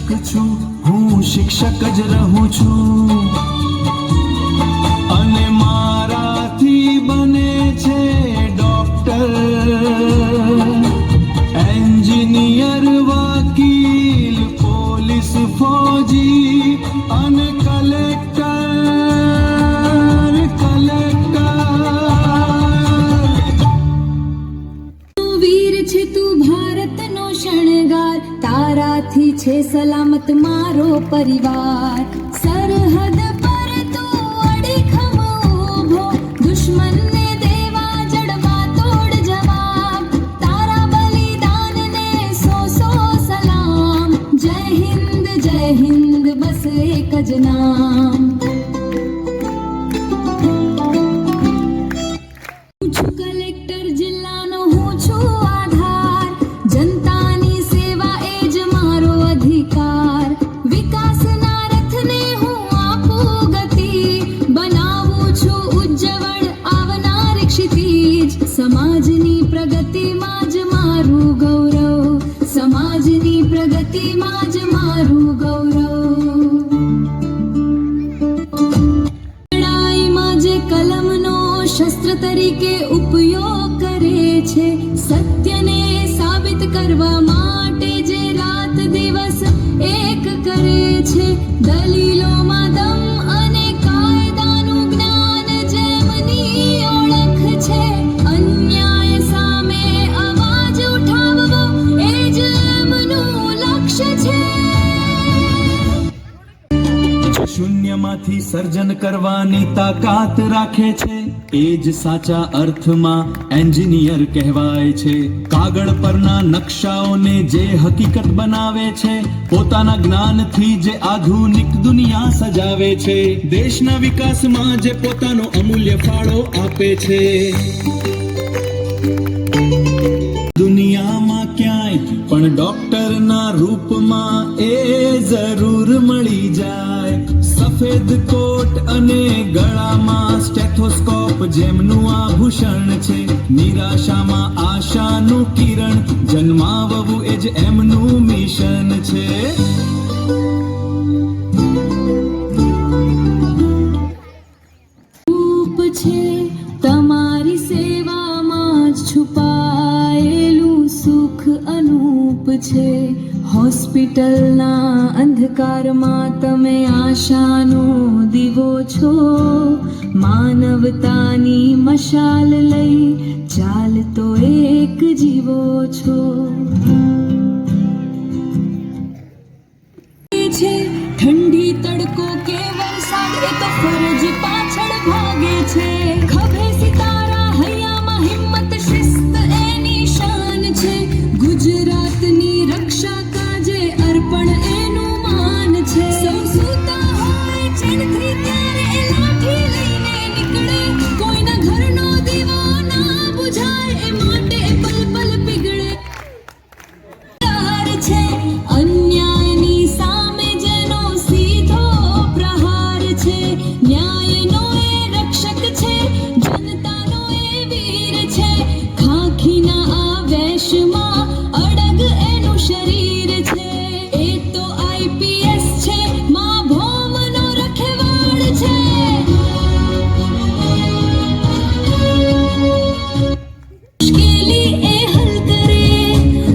શિક્ષક છું, હું શિક્ષક જ રહું છું અને મારાથી બને છે ડોક્ટર, એન્જિનિયર, વકીલ, પોલીસ, ફૌજી અને તારાથી છે સલામત મારો પરિવાર, સરહદ પર તું અડીખમ ઊભો, દુશ્મનને દેવા જડબા તોડ જવાબ, તારા બલિદાનને સો સો સલામ, જય હિન્દ બસ એક જ નામ. હું છું કલેક્ટર જિલ્લાનો, હું છું આધાર, જનતાની સેવા એ જ મારો અધિકાર, વિકાસના રથને હું આપું ગતિ, બનાવું છું ઉજ્જવળ આવનાર ક્ષિતિજ, સમાજની પ્રગતિમાં જ મારું ગૌરવ, સમાજની પ્રગતિમાં જ મારું ગૌરવ. લડાઈમાં જે કલમનો શસ્ત્ર તરીકે ઉપયોગ કરે છે, સત્યને સાબિત કરવા માટે જે રાત દિવસ એક કરે છે, દલીલોમાં દમ અને કાયદાનું જ્ઞાન જેમની ઓળખ છે, અન્યાય સામે અવાજ ઉઠાવવો એ જ એમનું લક્ષ્ય છે. શૂન્યમાંથી સર્જન કરવાની તાકાત રાખે છે, એ જ સાચા અર્થમાં એન્જિનિયર કહેવાય છે. કાગળ પરના નકશાઓને જે હકીકત બનાવે છે, પોતાના જ્ઞાનથી જે આધુનિક દુનિયા સજાવે છે, દેશના વિકાસમાં જે પોતાનો અમૂલ્ય ફાળો આપે છે. દુનિયામાં ક્યાંય પણ ડોક્ટરના રૂપમાં એ જરૂર મળી જાય, સફેદ કોટ અને ગળામાં સ્ટેથોસ્કોપ જેમનું આભૂષણ છે, નિરાશામાં આશાનું કિરણ જન્માવવું એ જ એમનું મિશન છે. રૂપ છે તમારી સેવામાં જ છુપાયેલું સુખ અનૂપ છે, હોસ્પિટલના અંધકારમાં તમે આશાનો દીવો છો, માનવતાની મશાલ લઈ ચાલતો એક જીવો છો. છે ઠંડી તડકો કે વરસાદ એ તો ફરજ પાછળ ભાગે છે, ખભે સિતારા હૈયામાં હિંમત શિસ્ત એની શાન છે, ગુજરાતની રક્ષા કાજે અર્પણ એનું માન છે. સૌ સૂતા હોય ચીણથી ત્યારે એ લાઠી લઈને નીકળે, કોઈના ઘરનો દીવો ના બુઝાય એ માટે પલ પલ પીગળે. છે અન્યાયની સામે જેનો સીધો પ્રહાર છે, ન્યાયનો એ રક્ષક છે, જનતાનો એ વીર છે, ખાખીના આ વેશમાં અડગ એનું શરીર છે, એ તો આઈપીએસ છે, માં ભૌમનો રખેવાળ છે. મુશ્કેલી એ હલ કરે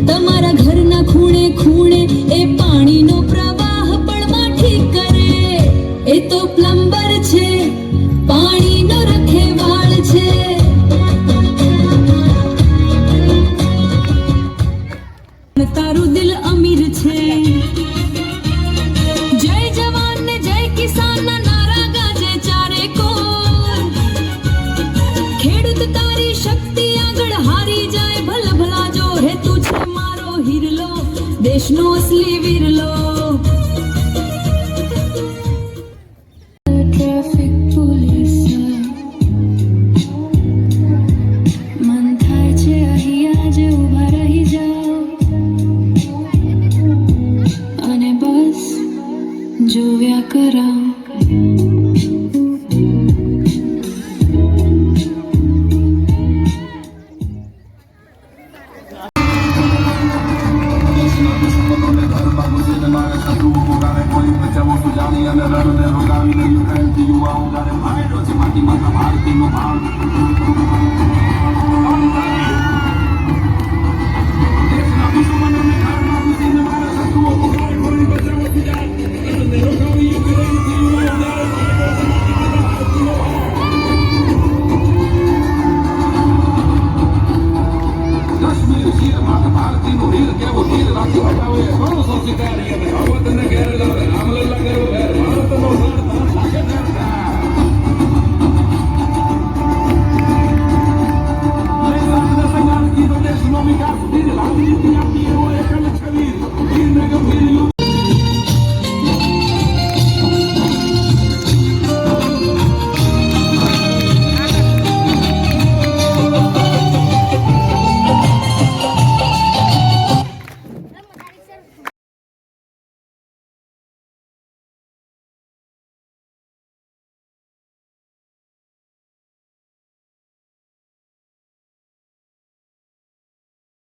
તમારા ઘરના ખૂણે ખૂણે, એ પાણીનો પ્રવાહ પળમાં ઠીક કરે, એ તો પ્લમ્બર છે, પાણીનો રખેવાળ છે. તારું દિલ અમીર છે, જય જવાન ને જય કિસાન ના નારા ગાજે ચારે કોર, ખેડૂત તારી શક્તિ આગળ હારી જાય, ભલા ભલા જો હેતુ છે મારો હિરલો, દેશનો અસલી વીરલો. ટ્રાફિક પોલીસ મન થાય છે અહીંયા જ ઊભા રહી જાઓ અને બસ જોવ્યા કરાવ. અને રણને રોકાવીને યુક્રેનથી યુવાઓ જ્યારે ભાગ્યો છે માટી માતા ભારતીનો ભાવ દેશના દુશ્મનોને ઘરમાં ઘૂસીને મારા શત્રુઓ પોતાને ઘોડી બચાવતી જાય રણને રોકાવી યુક્રેનથી યુવાઓ જ્યારે ભાગ્યો છે માટી માતા ભારતીનો ભાવ કાશ્મીર શીર માતા ભારતીનું હીર કેવો હીર રાખી હટાવે ઘણો સો શિકારી અને અવતને ઘેર લાવે રામલલ્લા કરો ઘેર ભારતનો સાર તાર લાગે ઘેર લઈ સાધને સંગાર કીધો દેશનો વિકાસ ધીરે લાંબી ઇતિહાસની એવો એકલ છવીર